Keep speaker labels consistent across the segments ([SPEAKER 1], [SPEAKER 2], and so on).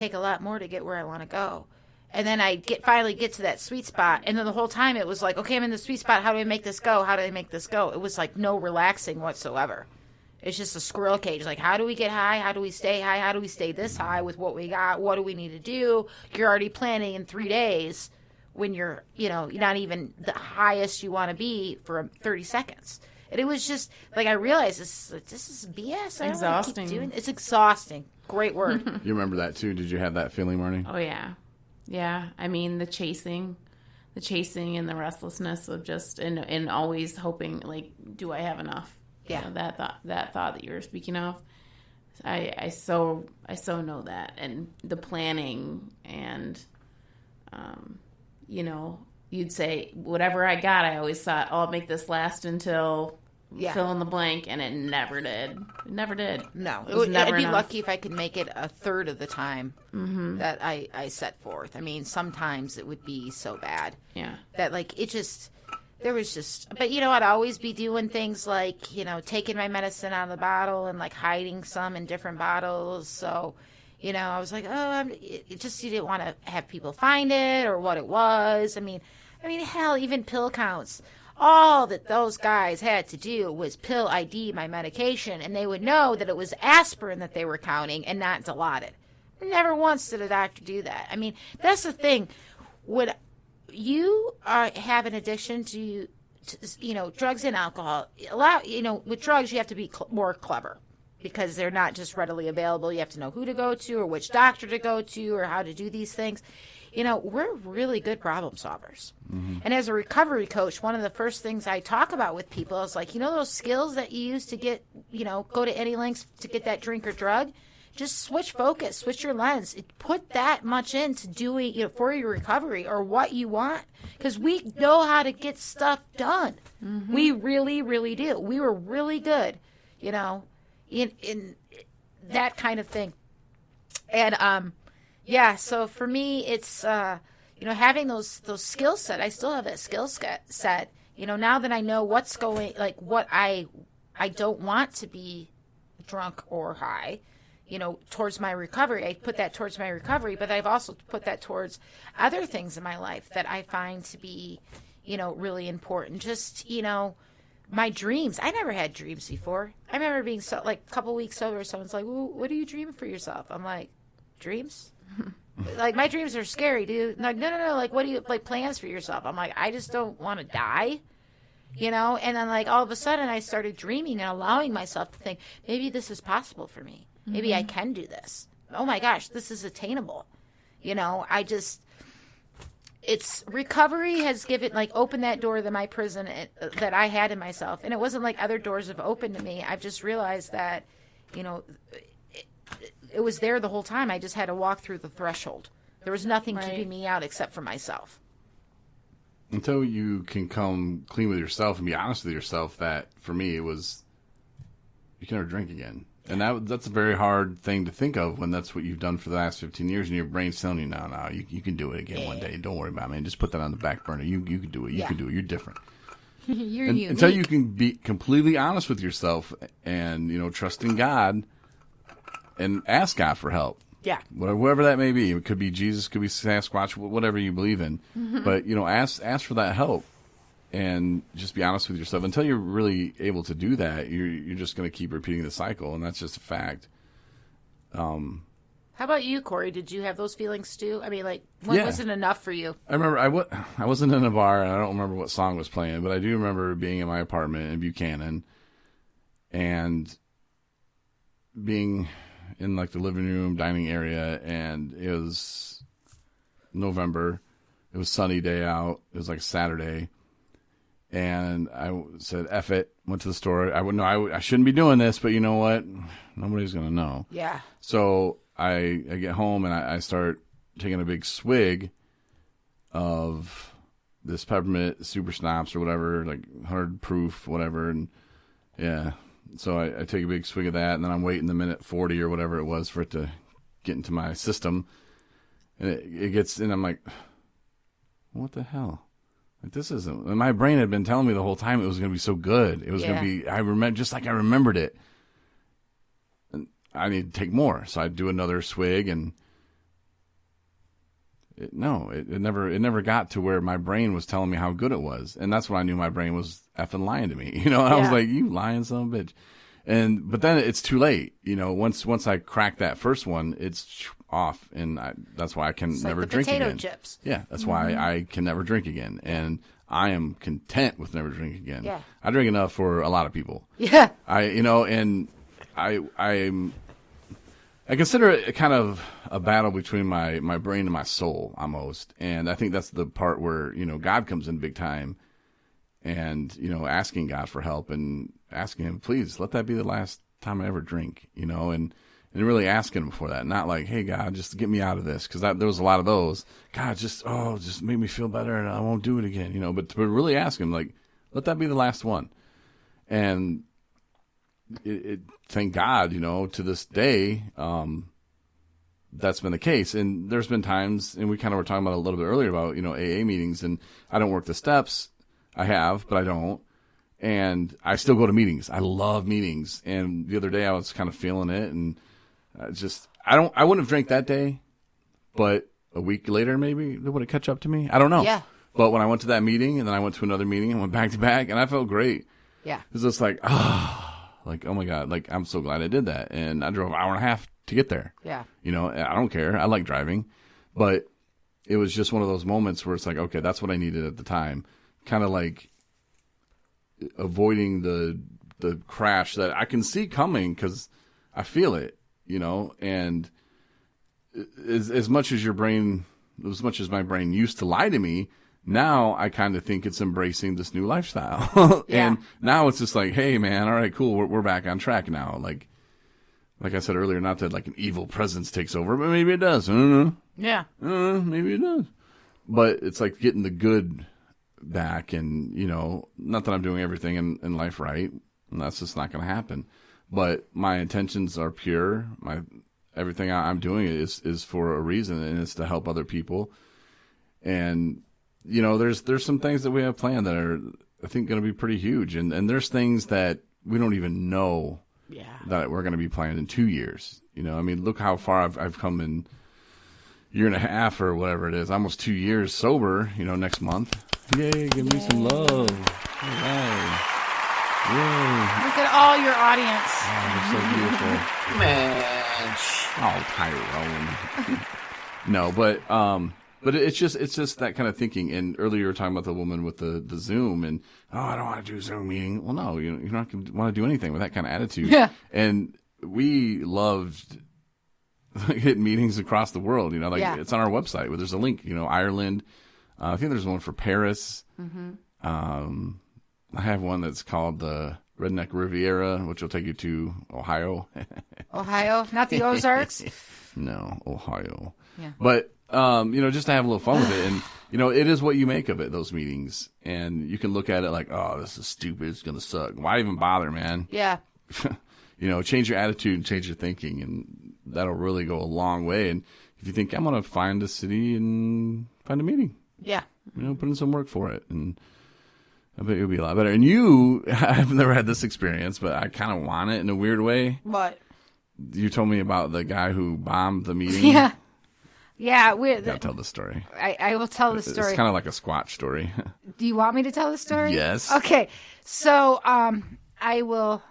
[SPEAKER 1] take a lot more to get where I want to go. And then I finally get to that sweet spot. And then the whole time it was like, okay, I'm in the sweet spot. How do I make this go? How do I make this go? It was like no relaxing whatsoever. It's just a squirrel cage. Like, how do we get high? How do we stay high? How do we stay this high with what we got? What do we need to do? You're already planning in 3 days when you're, not even the highest you want to be for 30 seconds. And it was just, like, I realized this is BS.
[SPEAKER 2] Exhausting.
[SPEAKER 1] It's exhausting. Great word.
[SPEAKER 3] You remember that, too? Did you have that feeling, Marnie?
[SPEAKER 2] Oh, yeah. Yeah. I mean, the chasing and the restlessness of just, and always hoping, like, do I have enough?
[SPEAKER 1] Yeah.
[SPEAKER 2] That thought that you were speaking of. I so know that. And the planning and, you'd say, whatever I got, I always thought, oh, I'll make this last until fill in the blank, and it never did. It never did.
[SPEAKER 1] No.
[SPEAKER 2] Never
[SPEAKER 1] I'd be
[SPEAKER 2] enough.
[SPEAKER 1] lucky if I could make it a third of the time that I set forth. I mean, sometimes it would be so bad.
[SPEAKER 2] Yeah.
[SPEAKER 1] That, like, but I'd always be doing things like, taking my medicine out of the bottle and, like, hiding some in different bottles. So, I was like, you didn't want to have people find it or what it was. I mean, hell, even pill counts. All that those guys had to do was pill ID my medication, and they would know that it was aspirin that they were counting and not Dilaudid. Never once did a doctor do that. I mean, that's the thing. When you have an addiction to drugs and alcohol, with drugs you have to be more clever because they're not just readily available. You have to know who to go to or which doctor to go to or how to do these things. We're really good problem solvers. Mm-hmm. And as a recovery coach, one of the first things I talk about with people is like, those skills that you use to get, go to any lengths to get that drink or drug, just switch focus, switch your lens. Put that much into doing for your recovery or what you want. Because we know how to get stuff done. Mm-hmm. We really, really do. We were really good, in that kind of thing. And, so for me, it's, having those skill set. I still have that skill set, now that I know what's going, like what I don't want to be drunk or high, towards my recovery. I put that towards my recovery, but I've also put that towards other things in my life that I find to be, really important. Just, my dreams. I never had dreams before. I remember being a couple weeks sober, someone's like, well, what are you dreaming for yourself? I'm like, dreams? Like, my dreams are scary, dude. Like, no. Like, what do you, like, plans for yourself? I'm like, I just don't want to die, And then, like, all of a sudden I started dreaming and allowing myself to think, maybe this is possible for me. Maybe I can do this. Oh, my gosh, this is attainable. It's recovery has opened that door to my prison that I had in myself. And it wasn't like other doors have opened to me. I've just realized that, it was there the whole time. I just had to walk through the threshold. There was nothing keeping me out except for myself.
[SPEAKER 3] Until you can come clean with yourself and be honest with yourself, that for me it was, you can never drink again. And that's a very hard thing to think of when that's what you've done for the last 15 years and your brain's telling you, no, you can do it again one day. Don't worry about it, man. Just put that on the back burner. You can do it. You can do it. You're different.
[SPEAKER 1] You're unique.
[SPEAKER 3] Until you can be completely honest with yourself and, trust in God and ask God for help.
[SPEAKER 1] Yeah.
[SPEAKER 3] Whoever that may be. It could be Jesus, could be Sasquatch, whatever you believe in. Mm-hmm. But, ask for that help and just be honest with yourself. Until you're really able to do that, you're just going to keep repeating the cycle, and that's just a fact.
[SPEAKER 1] How about you, Corey? Did you have those feelings too? I mean, when wasn't enough for you?
[SPEAKER 3] I remember I wasn't in a bar, and I don't remember what song was playing, but I do remember being in my apartment in Buchanan and being in the living room, dining area, and it was November. It was a sunny day out. It was like a Saturday. And I said, F it, went to the store. I shouldn't be doing this, but you know what? Nobody's going to know.
[SPEAKER 1] Yeah.
[SPEAKER 3] So I get home and I start taking a big swig of this peppermint super schnapps or whatever, 100 proof, whatever. And yeah. So I take a big swig of that, and then I'm waiting the minute 40 or whatever it was for it to get into my system. And it gets, and I'm like, what the hell? This isn't, and my brain had been telling me the whole time it was going to be so good. It was going to be, just like I remembered it. And I need to take more. So I do another swig, and it never got to where my brain was telling me how good it was. And that's when I knew my brain was effing lying to me, and I was like, you lying son of a bitch. But then it's too late, once I crack that first one, it's off. And that's why I can never drink again.
[SPEAKER 1] Potato chips.
[SPEAKER 3] Yeah. That's why I can never drink again. And I am content with never drinking again.
[SPEAKER 1] Yeah.
[SPEAKER 3] I drink enough for a lot of people.
[SPEAKER 1] Yeah.
[SPEAKER 3] I consider it kind of a battle between my brain and my soul almost. And I think that's the part where, God comes in big time and, asking God for help and asking him, please let that be the last time I ever drink, and really asking him for that. Not like, hey, God, just get me out of this. Cause there was a lot of those. God, just make me feel better and I won't do it again, but really ask him, like, let that be the last one. And thank God, to this day, that's been the case. And there's been times, and we kind of were talking about a little bit earlier about, AA meetings, and I don't work the steps. I have, but I don't. And I still go to meetings. I love meetings. And the other day I was kind of feeling it, and I wouldn't have drank that day, but a week later, maybe it would have catch up to me. I don't know.
[SPEAKER 1] Yeah.
[SPEAKER 3] But when I went to that meeting and then I went to another meeting and went back to back, and I felt great.
[SPEAKER 1] Yeah.
[SPEAKER 3] It was just like, like, oh my God, like, I'm so glad I did that. And I drove an hour and a half to get there.
[SPEAKER 1] Yeah.
[SPEAKER 3] I don't care. I like driving, but it was just one of those moments where it's like, okay, that's what I needed at the time. Kind of like avoiding the crash that I can see coming because I feel it, and as much as my brain used to lie to me, now I kind of think it's embracing this new lifestyle.
[SPEAKER 1] Yeah.
[SPEAKER 3] And now it's just like, hey man, all right, cool. We're back on track now. Like I said earlier, not that like an evil presence takes over, but maybe it does. I don't know.
[SPEAKER 1] Yeah.
[SPEAKER 3] Maybe it does. But it's like getting the good back, and, not that I'm doing everything in life right. And that's just not going to happen. But my intentions are pure. Everything I'm doing is for a reason, and it's to help other people. And, there's some things that we have planned that are, I think, going to be pretty huge. And there's things that we don't even know that we're going to be planned in 2 years. Look how far I've come in a year and a half or whatever it is, almost 2 years sober, next month. Yay, give me some love. All right. Yay.
[SPEAKER 1] Look at all your audience.
[SPEAKER 3] Oh, they're so beautiful.
[SPEAKER 4] Man.
[SPEAKER 3] Oh, Tyrone. No, but it's just that kind of thinking. And earlier you were talking about the woman with the Zoom, and I don't want to do a Zoom meeting. Well, no, you're not going to want to do anything with that kind of attitude.
[SPEAKER 1] Yeah.
[SPEAKER 3] And we loved hitting meetings across the world. It's on our website where there's a link. Ireland. I think there's one for Paris. Mm-hmm. I have one that's called the Redneck Riviera, which will take you to Ohio.
[SPEAKER 1] Ohio, not the Ozarks.
[SPEAKER 3] No, Ohio.
[SPEAKER 1] Yeah.
[SPEAKER 3] But just to have a little fun with it, and it is what you make of it. Those meetings, and you can look at it like, oh, this is stupid. It's gonna suck. Why even bother, man?
[SPEAKER 1] Yeah.
[SPEAKER 3] Change your attitude and change your thinking, and that'll really go a long way. And if you think I'm gonna find a city and find a meeting.
[SPEAKER 1] Yeah.
[SPEAKER 3] Put in some work for it, and I bet you'll be a lot better. And I've never had this experience, but I kind of want it in a weird way.
[SPEAKER 1] What?
[SPEAKER 3] You told me about the guy who bombed the meeting.
[SPEAKER 1] Yeah. Yeah.
[SPEAKER 3] I'll tell the story.
[SPEAKER 1] I will tell the story.
[SPEAKER 3] It's kind of like a Squatch story.
[SPEAKER 1] Do you want me to tell the story?
[SPEAKER 3] Yes.
[SPEAKER 1] Okay. So, I will.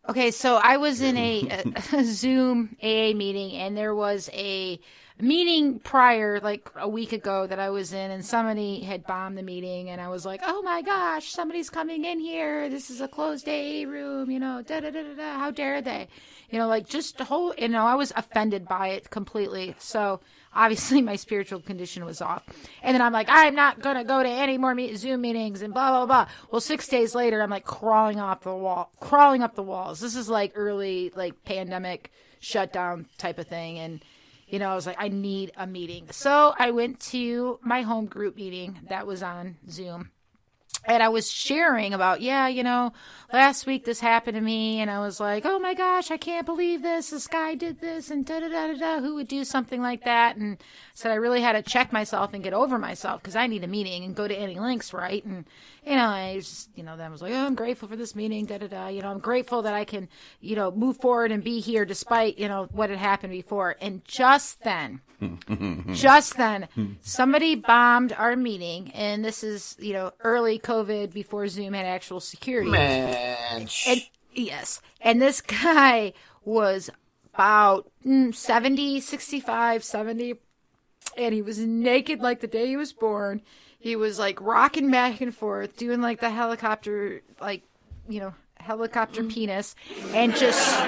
[SPEAKER 1] Okay. So I was in a Zoom AA meeting, and there was a meeting prior, like a week ago, that I was in, and somebody had bombed the meeting, and I was like, oh my gosh, somebody's coming in here. This is a closed AA room, how dare they? Just the whole, I was offended by it completely. So obviously my spiritual condition was off. And then I'm like, I'm not going to go to any more Zoom meetings and blah, blah, blah. Well, 6 days later, I'm like crawling up the walls. This is like early, like pandemic shutdown type of thing. And I was like, I need a meeting. So I went to my home group meeting that was on Zoom. And I was sharing about, last week this happened to me. And I was like, oh my gosh, I can't believe this. This guy did this and da-da-da-da-da. Who would do something like that? And said I really had to check myself and get over myself because I need a meeting and go to any links, right? And, I just, then I was like, oh, I'm grateful for this meeting, da-da-da. I'm grateful that I can, move forward and be here despite, what had happened before. And just then, somebody bombed our meeting. And this is, early COVID before Zoom had actual security.
[SPEAKER 4] Man.
[SPEAKER 1] Yes. And this guy was about 65, 70. And he was naked like the day he was born. He was like rocking back and forth, doing like the helicopter, helicopter penis, and just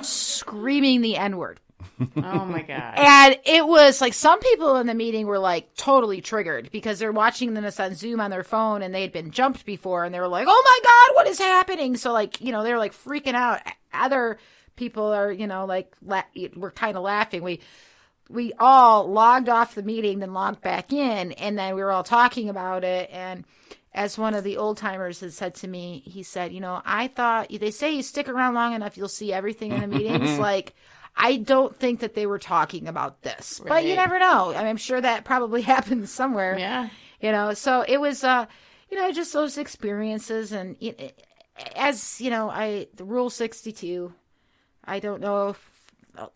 [SPEAKER 1] screaming the N-word.
[SPEAKER 2] Oh my God.
[SPEAKER 1] And it was like some people in the meeting were like totally triggered because they're watching this on Zoom on their phone and they had been jumped before and they were like, oh my God, what is happening? So like, they're like freaking out. Other people are, we're kind of laughing. We all logged off the meeting, then logged back in, and then we were all talking about it. And as one of the old timers had said to me, he said, I thought they say you stick around long enough, you'll see everything in the meetings. Like, I don't think that they were talking about this, but you never know. I mean, I'm sure that probably happened somewhere.
[SPEAKER 2] Yeah.
[SPEAKER 1] So it was, just those experiences. And as, the Rule 62, I don't know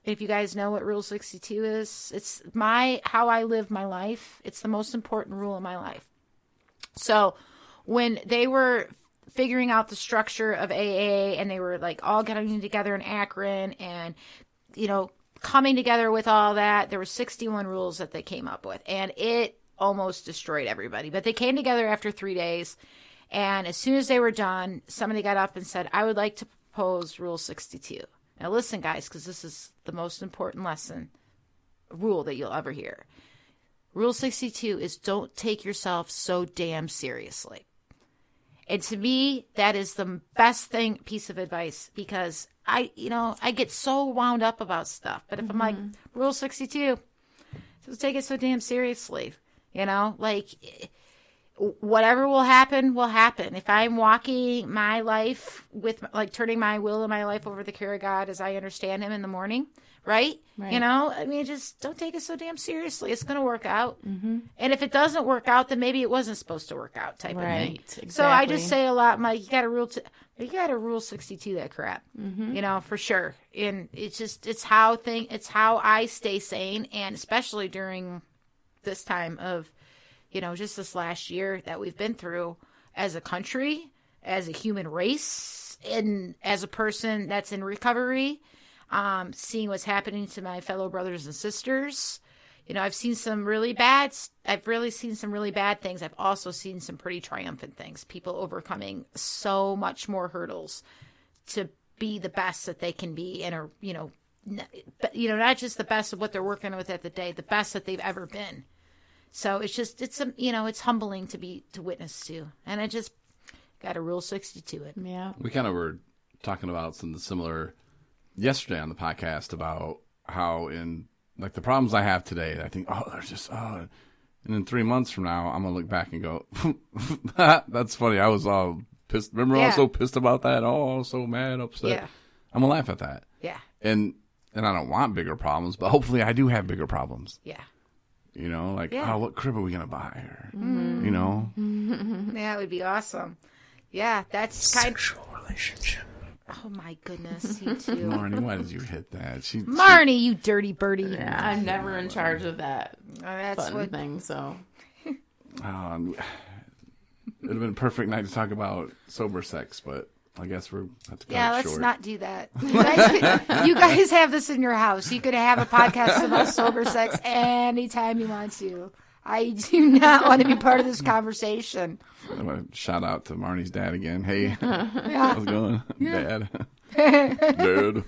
[SPEAKER 1] if you guys know what Rule 62 is. It's how I live my life. It's the most important rule in my life. So when they were figuring out the structure of AA and they were like all getting together in Akron and, coming together with all that, there were 61 rules that they came up with and it almost destroyed everybody. But they came together after 3 days. And as soon as they were done, somebody got up and said, I would like to propose Rule 62. Now listen, guys, because this is the most important rule that you'll ever hear. Rule 62 is don't take yourself so damn seriously. And to me, that is the best piece of advice because I get so wound up about stuff. But if I'm like, Rule 62, don't take it so damn seriously. Whatever will happen, will happen. If I'm walking my life with, turning my will and my life over the care of God as I understand him in the morning, right? Just don't take it so damn seriously. It's going to work out. Mm-hmm. And if it doesn't work out, then maybe it wasn't supposed to work out type of thing. Exactly. So I just say a lot, Mike, you got to rule 62 that crap, for sure. And it's how I stay sane. And especially during this time of, just this last year that we've been through as a country, as a human race, and as a person that's in recovery, seeing what's happening to my fellow brothers and sisters. I've seen some really things. I've also seen some pretty triumphant things. People overcoming so much more hurdles to be the best that they can be and are, not just the best of what they're working with at the day, the best that they've ever been. So it's humbling to witness to. And I just got a Rule 62 it.
[SPEAKER 2] Yeah.
[SPEAKER 3] We kind of were talking about something similar yesterday on the podcast about how in like the problems I have today, I think, and in 3 months from now, I'm going to look back and go, that's funny. I was all pissed. Remember I was so pissed about that? Oh, I was so mad, upset.
[SPEAKER 1] Yeah.
[SPEAKER 3] I'm going to laugh at that.
[SPEAKER 1] Yeah.
[SPEAKER 3] And I don't want bigger problems, but hopefully I do have bigger problems.
[SPEAKER 1] Yeah.
[SPEAKER 3] What crib are we going to buy? Or,
[SPEAKER 1] Yeah, it would be awesome. Yeah, that's
[SPEAKER 4] sexual relationship.
[SPEAKER 1] Oh, my goodness. You too.
[SPEAKER 3] Marnie, why did you hit that?
[SPEAKER 1] Marnie, you dirty birdie.
[SPEAKER 2] Yeah, I'm never in charge of that
[SPEAKER 1] that's
[SPEAKER 2] button thing, so.
[SPEAKER 3] It would have been a perfect night to talk about sober sex, but I guess we're have to cut it
[SPEAKER 1] let's
[SPEAKER 3] short.
[SPEAKER 1] not do that. You guys have this in your house. You could have a podcast about sober sex anytime you want to. I do not want to be part of this conversation.
[SPEAKER 3] I'm going to shout out to Marnie's dad again. Hey, how's it going? Dad. Dad.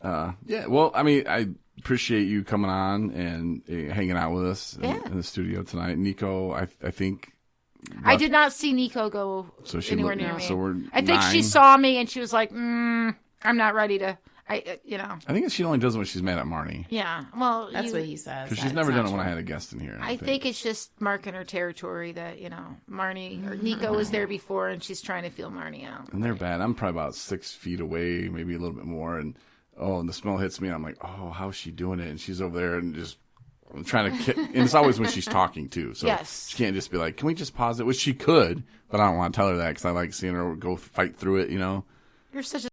[SPEAKER 3] But, well, I mean, I appreciate you coming on and hanging out with us in the studio tonight. Nico, I think...
[SPEAKER 1] I did not see Nico go anywhere near me.
[SPEAKER 3] So we're
[SPEAKER 1] I think she saw me and she was like, I'm not ready to...
[SPEAKER 3] I think she only does it when she's mad at Marnie.
[SPEAKER 1] Yeah. Well,
[SPEAKER 2] That's what he says.
[SPEAKER 3] Because she's never done it when I had a guest in here.
[SPEAKER 1] I think it's just marking her territory that, Marnie or Nico was there before and she's trying to feel Marnie out.
[SPEAKER 3] And they're bad. I'm probably about 6 feet away, maybe a little bit more. And the smell hits me. And I'm like, oh, how's she doing it? And she's over there and just trying to and it's always when she's talking too. So
[SPEAKER 1] yes.
[SPEAKER 3] She can't just be like, can we just pause it? Which she could, but I don't want to tell her that because I like seeing her go fight through it,
[SPEAKER 1] You're such a